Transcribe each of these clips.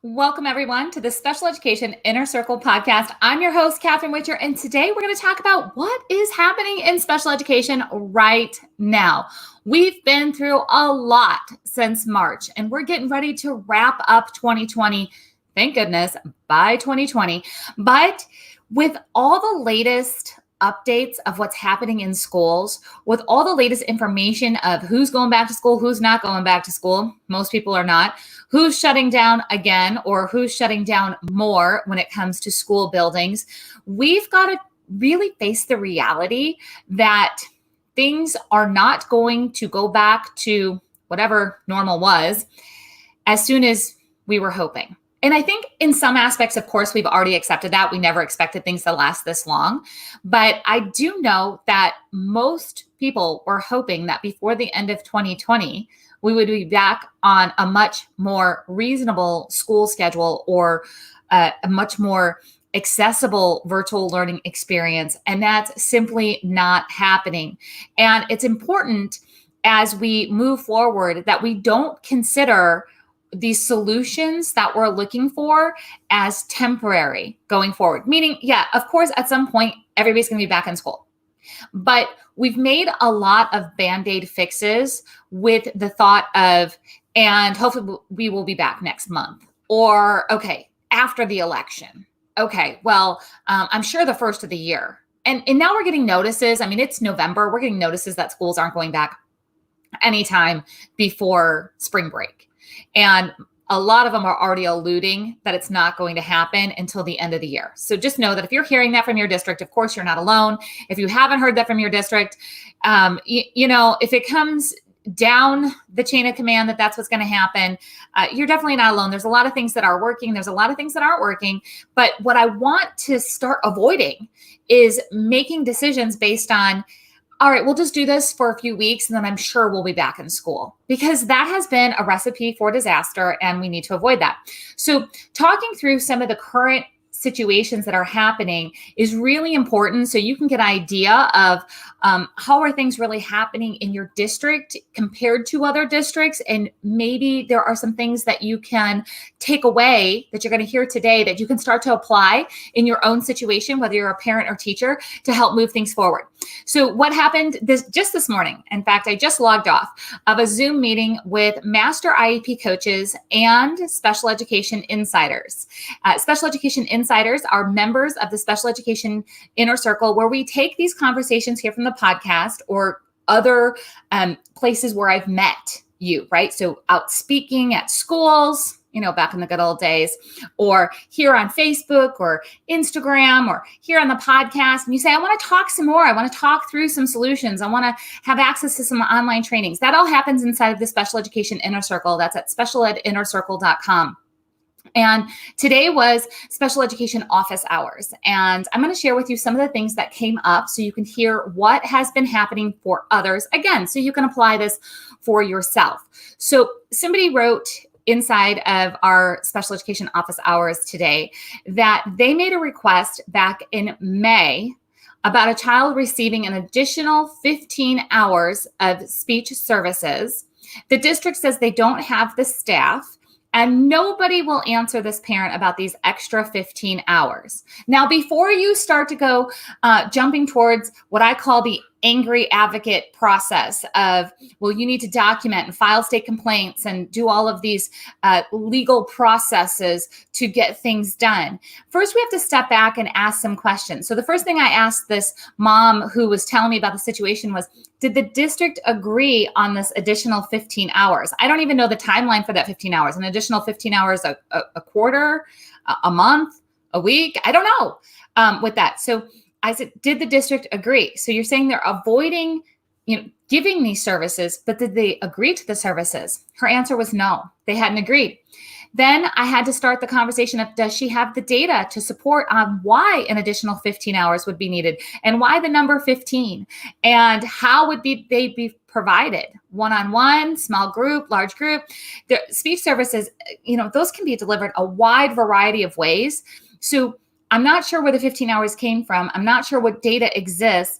Welcome, everyone, to the Special Education Inner Circle podcast. I'm your host, Catherine Witcher, and today we're going to talk about what is happening in special education right now. We've been through a lot since March, and we're getting ready to wrap up 2020. Thank goodness, by 2020. But with all the latest updates of what's happening in schools, with all the latest information of who's going back to school, who's not going back to school, most people are not, who's shutting down again, or who's shutting down more when it comes to school buildings, we've got to really face the reality that things are not going to go back to whatever normal was as soon as we were hoping. And I think in some aspects, of course, we've already accepted that. We never expected things to last this long. But I do know that most people were hoping that before the end of 2020, we would be back on a much more reasonable school schedule or a much more accessible virtual learning experience. And that's simply not happening. And it's important as we move forward that we don't consider these solutions that we're looking for as temporary going forward. Meaning, yeah, of course, at some point, everybody's going to be back in school. But we've made a lot of Band-Aid fixes with the thought of, and hopefully we will be back next month. Or, okay, after the election. Okay, well, I'm sure the first of the year. And now we're getting notices. I mean, it's November. We're getting notices that schools aren't going back anytime before spring break. And a lot of them are already alluding that it's not going to happen until the end of the year. So just know that if you're hearing that from your district, of course, you're not alone. If you haven't heard that from your district, if it comes down the chain of command that that's what's going to happen, you're definitely not alone. There's a lot of things that are working. There's a lot of things that aren't working. But what I want to start avoiding is making decisions based on, all right, we'll just do this for a few weeks and then I'm sure we'll be back in school, because that has been a recipe for disaster and we need to avoid that. So talking through some of the current situations that are happening is really important so you can get an idea of how are things really happening in your district compared to other districts. And maybe there are some things that you can take away that you're going to hear today that you can start to apply in your own situation, whether you're a parent or teacher, to help move things forward. So what happened this morning, in fact, I just logged off of a Zoom meeting with master IEP coaches and special education insiders. Special education insiders are members of the Special Education Inner Circle, where we take these conversations here from the podcast or other places where I've met you, right? So out speaking at schools, back in the good old days, or here on Facebook or Instagram or here on the podcast. And you say, I want to talk some more. I want to talk through some solutions. I want to have access to some online trainings. That all happens inside of the Special Education Inner Circle. That's at specialedinnercircle.com. And today was special education office hours. And I'm going to share with you some of the things that came up so you can hear what has been happening for others. Again, so you can apply this for yourself. So somebody wrote inside of our special education office hours today that they made a request back in May about a child receiving an additional 15 hours of speech services. The district says they don't have the staff, and nobody will answer this parent about these extra 15 hours. Now, before you start to go jumping towards what I call the angry advocate process of, well, you need to document and file state complaints and do all of these legal processes to get things done. First, we have to step back and ask some questions. So the first thing I asked this mom who was telling me about the situation was, did the district agree on this additional 15 hours? I don't even know the timeline for that 15 hours, an additional 15 hours a quarter, a month, a week. I don't know with that. So I said, did the district agree? So you're saying they're avoiding, giving these services, but did they agree to the services? Her answer was no, they hadn't agreed. Then I had to start the conversation of, does she have the data to support on why an additional 15 hours would be needed and why the number 15 and how would they be provided? One-on-one, small group, large group. The speech services, those can be delivered a wide variety of ways. So I'm not sure where the 15 hours came from. I'm not sure what data exists.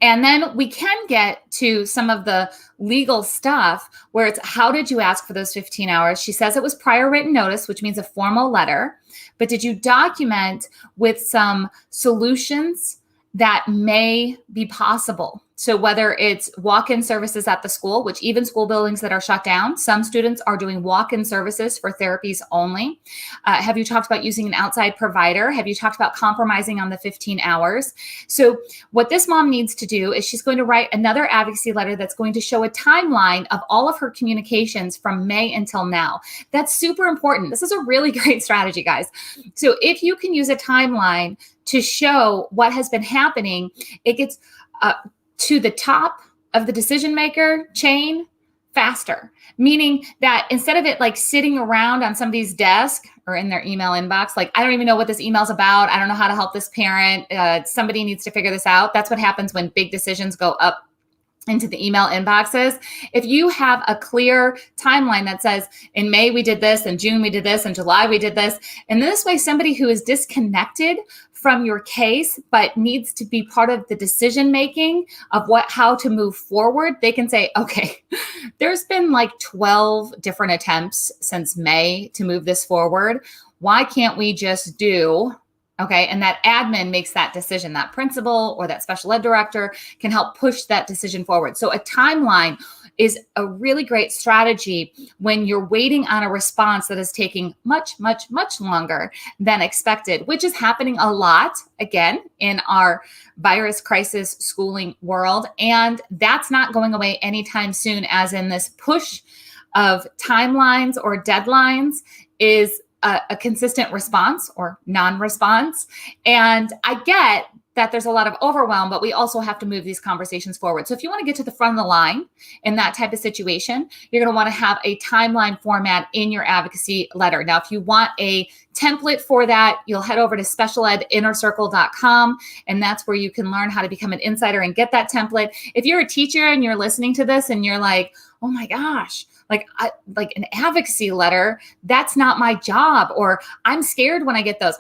And then we can get to some of the legal stuff where it's, how did you ask for those 15 hours? She says it was prior written notice, which means a formal letter. But did you document with some solutions that may be possible? So whether it's walk-in services at the school, which even school buildings that are shut down, some students are doing walk-in services for therapies only. Have you talked about using an outside provider? Have you talked about compromising on the 15 hours? So what this mom needs to do is she's going to write another advocacy letter that's going to show a timeline of all of her communications from May until now. That's super important. This is a really great strategy, guys. So if you can use a timeline to show what has been happening, it gets to the top of the decision maker chain faster, meaning that instead of it like sitting around on somebody's desk or in their email inbox, like, I don't even know what this email's about. I don't know how to help this parent. Somebody needs to figure this out. That's what happens when big decisions go up into the email inboxes. If you have a clear timeline that says in May we did this, in June we did this, in July we did this, and this way somebody who is disconnected from your case but needs to be part of the decision making of how to move forward, they can say, okay, there's been like 12 different attempts since May to move this forward. Why can't we just do? Okay. And that admin makes that decision. That principal or that special ed director can help push that decision forward. So a timeline is a really great strategy when you're waiting on a response that is taking much, much, much longer than expected, which is happening a lot, again, in our virus crisis schooling world. And that's not going away anytime soon, as in this push of timelines or deadlines is a consistent response or non-response. And I get that there's a lot of overwhelm, but we also have to move these conversations forward. So if you want to get to the front of the line in that type of situation, you're going to want to have a timeline format in your advocacy letter. Now, if you want a template for that, you'll head over to specialedinnercircle.com, and that's where you can learn how to become an insider and get that template. If you're a teacher and you're listening to this and you're like, oh my gosh, like an advocacy letter, that's not my job, or I'm scared when I get those.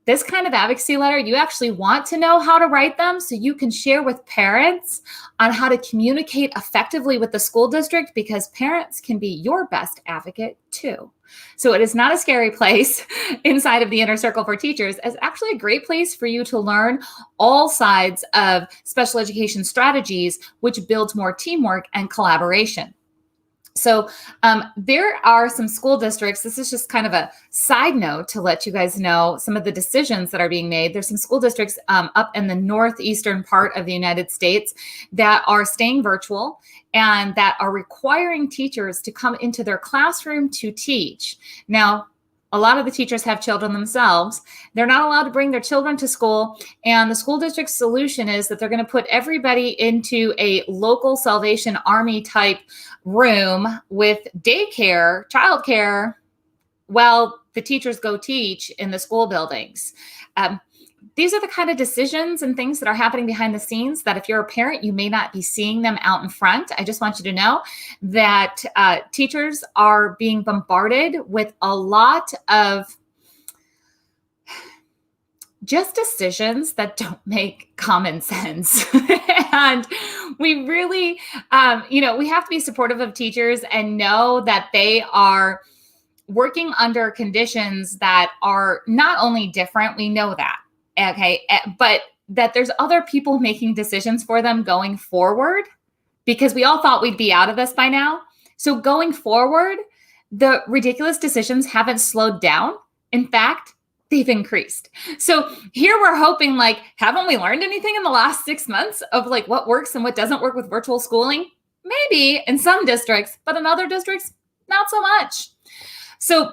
This kind of advocacy letter, you actually want to know how to write them so you can share with parents on how to communicate effectively with the school district, because parents can be your best advocate too. So it is not a scary place inside of the Inner Circle for Teachers. It's actually a great place for you to learn all sides of special education strategies, which builds more teamwork and collaboration. So there are some school districts. This is just kind of a side note to let you guys know some of the decisions that are being made. There's some school districts up in the northeastern part of the United States that are staying virtual and that are requiring teachers to come into their classroom to teach. Now, a lot of the teachers have children themselves. They're not allowed to bring their children to school. And the school district's solution is that they're going to put everybody into a local Salvation Army type room with daycare, childcare, while the teachers go teach in the school buildings. These are the kind of decisions and things that are happening behind the scenes that if you're a parent, you may not be seeing them out in front. I just want you to know that teachers are being bombarded with a lot of just decisions that don't make common sense. And we really, we have to be supportive of teachers and know that they are working under conditions that are not only different, we know that. Okay, but that there's other people making decisions for them going forward, because we all thought we'd be out of this by now. So going forward, the ridiculous decisions haven't slowed down. In fact, they've increased. So here we're hoping, like, haven't we learned anything in the last 6 months of like what works and what doesn't work with virtual schooling? Maybe in some districts, but in other districts, not so much. So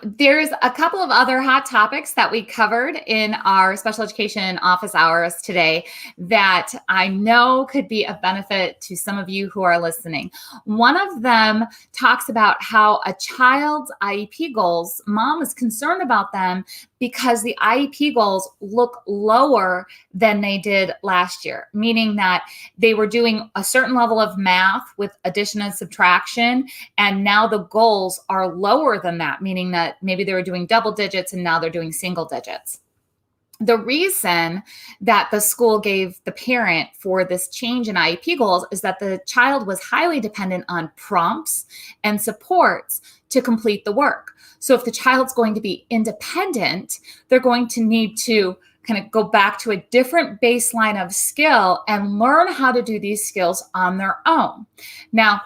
there's a couple of other hot topics that we covered in our special education office hours today that I know could be of benefit to some of you who are listening. One of them talks about how a child's IEP goals, mom is concerned about them because the IEP goals look lower than they did last year, meaning that they were doing a certain level of math with addition and subtraction, and now the goals are lower than that, meaning that maybe they were doing double digits and now they're doing single digits. The reason that the school gave the parent for this change in IEP goals is that the child was highly dependent on prompts and supports to complete the work. So if the child's going to be independent, they're going to need to kind of go back to a different baseline of skill and learn how to do these skills on their own. Now,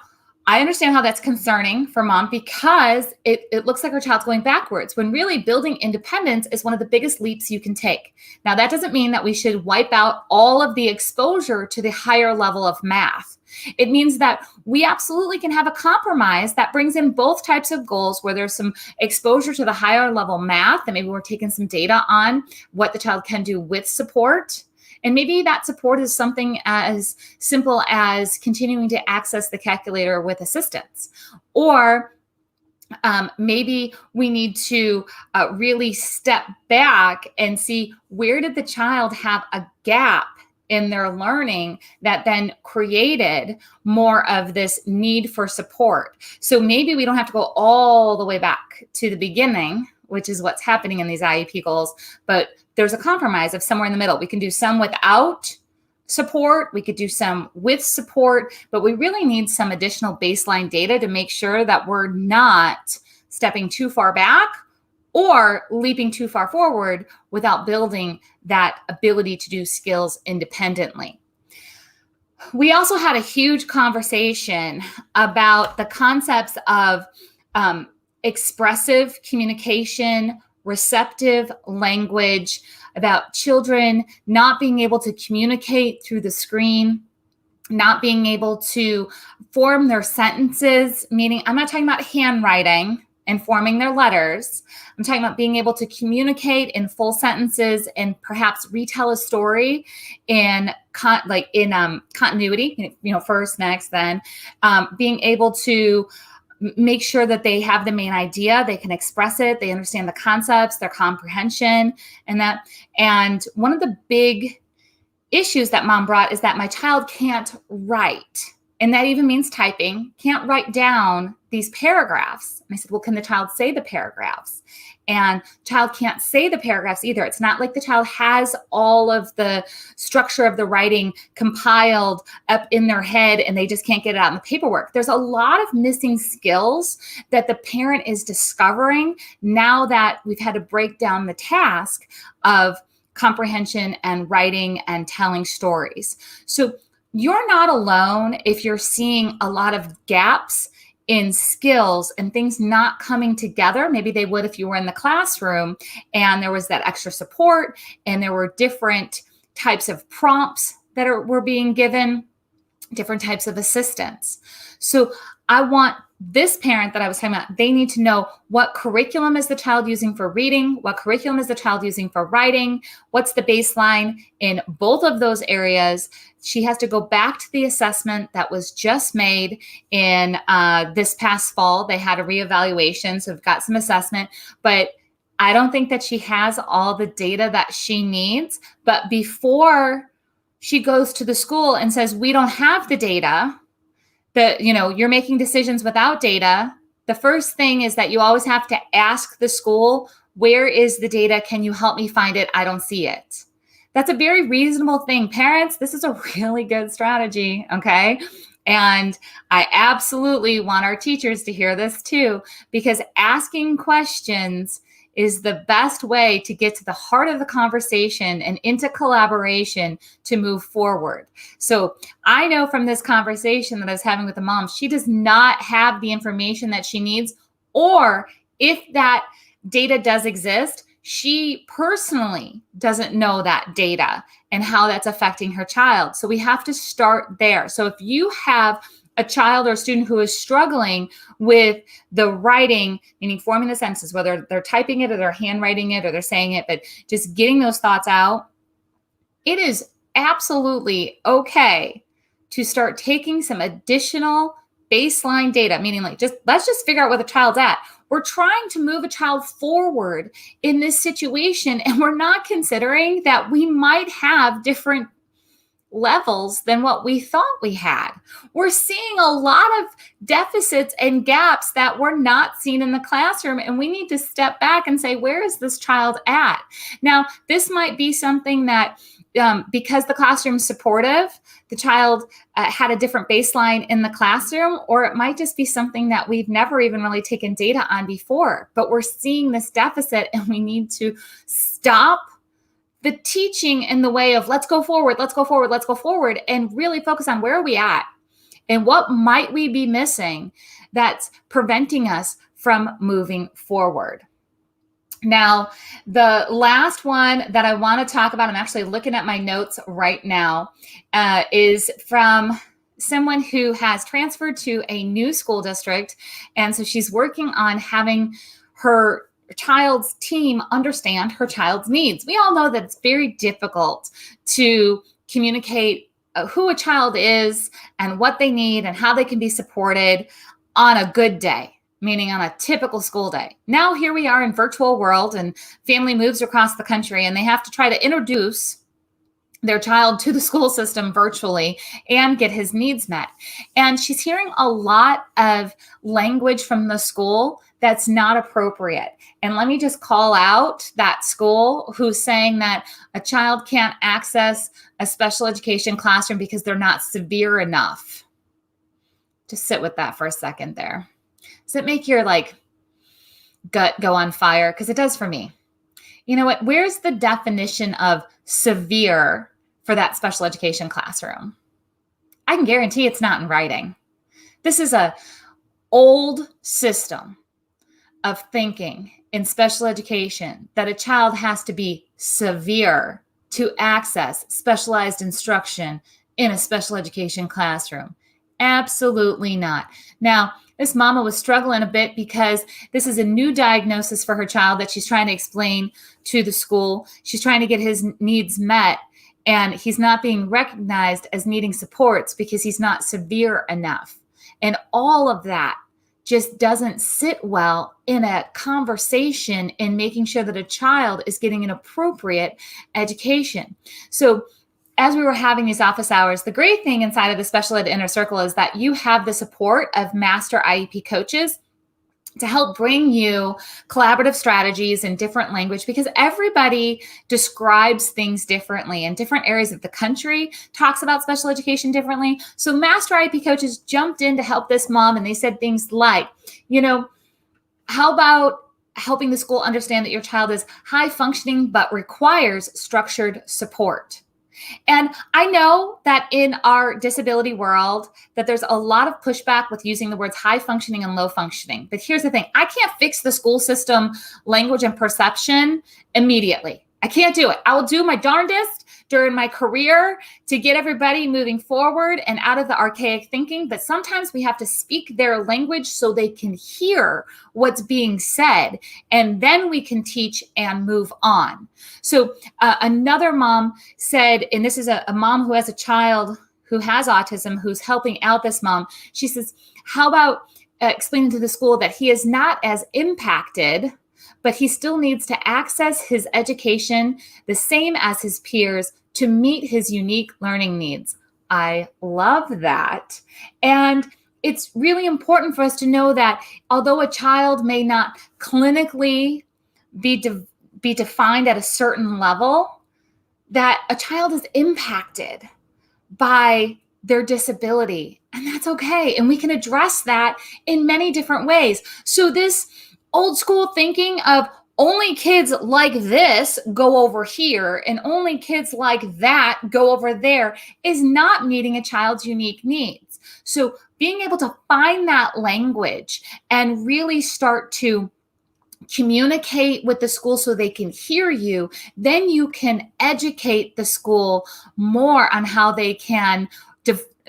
I understand how that's concerning for mom because it looks like her child's going backwards when really building independence is one of the biggest leaps you can take. Now, that doesn't mean that we should wipe out all of the exposure to the higher level of math. It means that we absolutely can have a compromise that brings in both types of goals where there's some exposure to the higher level math and maybe we're taking some data on what the child can do with support. And maybe that support is something as simple as continuing to access the calculator with assistance. Or maybe we need to really step back and see where did the child have a gap in their learning that then created more of this need for support. So maybe we don't have to go all the way back to the beginning, which is what's happening in these IEP goals, but there's a compromise of somewhere in the middle. We can do some without support. We could do some with support, but we really need some additional baseline data to make sure that we're not stepping too far back or leaping too far forward without building that ability to do skills independently. We also had a huge conversation about the concepts of expressive communication, receptive language, about children not being able to communicate through the screen, not being able to form their sentences, meaning I'm not talking about handwriting and forming their letters. I'm talking about being able to communicate in full sentences and perhaps retell a story in continuity, first, next, then, being able to make sure that they have the main idea, they can express it, they understand the concepts, their comprehension, and one of the big issues that mom brought is that my child can't write. And that even means typing, can't write down these paragraphs. And I said, well, can the child say the paragraphs? And child can't say the paragraphs either. It's not like the child has all of the structure of the writing compiled up in their head and they just can't get it out in the paperwork. There's a lot of missing skills that the parent is discovering now that we've had to break down the task of comprehension and writing and telling stories. So you're not alone if you're seeing a lot of gaps in skills and things not coming together. Maybe they would if you were in the classroom and there was that extra support and there were different types of prompts that were being given, different types of assistance. So I want this parent that I was talking about, they need to know what curriculum is the child using for reading, what curriculum is the child using for writing, what's the baseline in both of those areas. She has to go back to the assessment that was just made in this past fall. They had a reevaluation, so we've got some assessment, but I don't think that she has all the data that she needs. But before she goes to the school and says, we don't have the data, that, you're making decisions without data, the first thing is that you always have to ask the school, where is the data? Can you help me find it? I don't see it. That's a very reasonable thing. Parents, this is a really good strategy, okay? And I absolutely want our teachers to hear this too, because asking questions is the best way to get to the heart of the conversation and into collaboration to move forward. So I know from this conversation that I was having with the mom, she does not have the information that she needs, or if that data does exist, she personally doesn't know that data and how that's affecting her child. So we have to start there. So if you have a child or a student who is struggling with the writing, meaning forming the sentences, whether they're typing it or they're handwriting it or they're saying it, but just getting those thoughts out, it is absolutely okay to start taking some additional baseline data, meaning let's just figure out where the child's at. We're trying to move a child forward in this situation, and we're not considering that we might have different levels than what we thought we had. We're seeing a lot of deficits and gaps that were not seen in the classroom, and we need to step back and say, where is this child at? Now, this might be something that because the classroom's supportive, the child had a different baseline in the classroom, or it might just be something that we've never even really taken data on before, but we're seeing this deficit and we need to stop the teaching in the way of let's go forward, let's go forward, let's go forward, and really focus on where are we at and what might we be missing that's preventing us from moving forward. Now, the last one that I want to talk about, I'm actually looking at my notes right now, is from someone who has transferred to a new school district. And so she's working on having her child's team understand her child's needs. We all know that it's very difficult to communicate who a child is and what they need and how they can be supported on a good day, meaning on a typical school day. Now here we are in virtual world and family moves across the country and they have to try to introduce their child to the school system virtually and get his needs met. And she's hearing a lot of language from the school that's not appropriate. And let me just call out that school who's saying that a child can't access a special education classroom because they're not severe enough. Just sit with that for a second there. Does it make your gut go on fire? Because it does for me. You know what? Where's the definition of severe for that special education classroom? I can guarantee it's not in writing. This is a old system of thinking in special education that a child has to be severe to access specialized instruction in a special education classroom. Absolutely not. Now, this mama was struggling a bit because this is a new diagnosis for her child that she's trying to explain to the school. She's trying to get his needs met, and he's not being recognized as needing supports because he's not severe enough. And all of that just doesn't sit well in a conversation in making sure that a child is getting an appropriate education. So as we were having these office hours, the great thing inside of the Special Ed Inner Circle is that you have the support of master IEP coaches to help bring you collaborative strategies in different language, because everybody describes things differently and different areas of the country talks about special education differently. So master IEP coaches jumped in to help this mom, and they said things like, how about helping the school understand that your child is high functioning but requires structured support? And I know that in our disability world that there's a lot of pushback with using the words high functioning and low functioning. But here's the thing. I can't fix the school system language and perception immediately. I can't do it. I will do my darndest during my career to get everybody moving forward and out of the archaic thinking. But sometimes we have to speak their language so they can hear what's being said. And then we can teach and move on. So another mom said, and this is a mom who has a child who has autism, who's helping out this mom. She says, how about explaining to the school that he is not as impacted, but he still needs to access his education the same as his peers to meet his unique learning needs. I love that. And it's really important for us to know that although a child may not clinically be defined at a certain level, that a child is impacted by their disability. And that's okay. And we can address that in many different ways. So this old school thinking of only kids like this go over here and only kids like that go over there is not meeting a child's unique needs. So being able to find that language and really start to communicate with the school so they can hear you, then you can educate the school more on how they can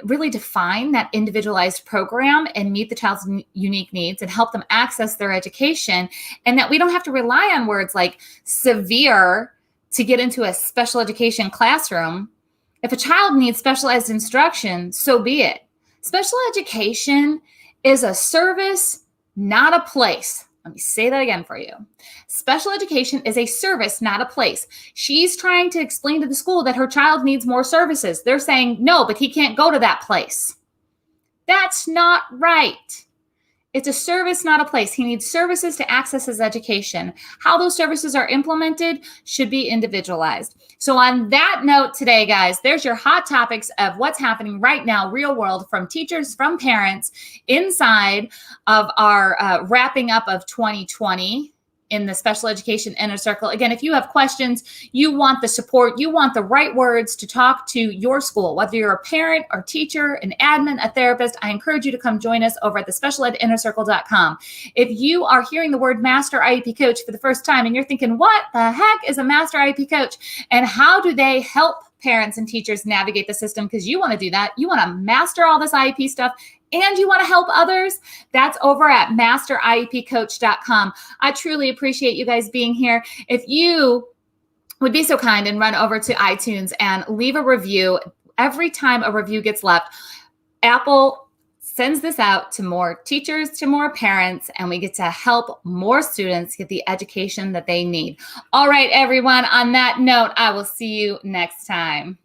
really define that individualized program and meet the child's unique needs and help them access their education, and that we don't have to rely on words like severe to get into a special education classroom. If a child needs specialized instruction, so be it. Special education is a service, not a place. Let me say that again for you. Special education is a service, not a place. She's trying to explain to the school that her child needs more services. They're saying, no, but he can't go to that place. That's not right. It's a service, not a place. He needs services to access his education. How those services are implemented should be individualized. So on that note today, guys, there's your hot topics of what's happening right now, real world, from teachers, from parents, inside of our wrapping up of 2020 in the special education inner circle. Again, if you have questions, you want the support, you want the right words to talk to your school, whether you're a parent or teacher, an admin, a therapist, I encourage you to come join us over at the specialedinnercircle.com. If you are hearing the word master IEP coach for the first time and you're thinking, what the heck is a master IEP coach? And how do they help parents and teachers navigate the system? Because you want to do that. You want to master all this IEP stuff and you want to help others, that's over at masteriepcoach.com. I truly appreciate you guys being here. If you would be so kind and run over to iTunes and leave a review, every time a review gets left, Apple sends this out to more teachers, to more parents, and we get to help more students get the education that they need. All right, everyone, on that note, I will see you next time.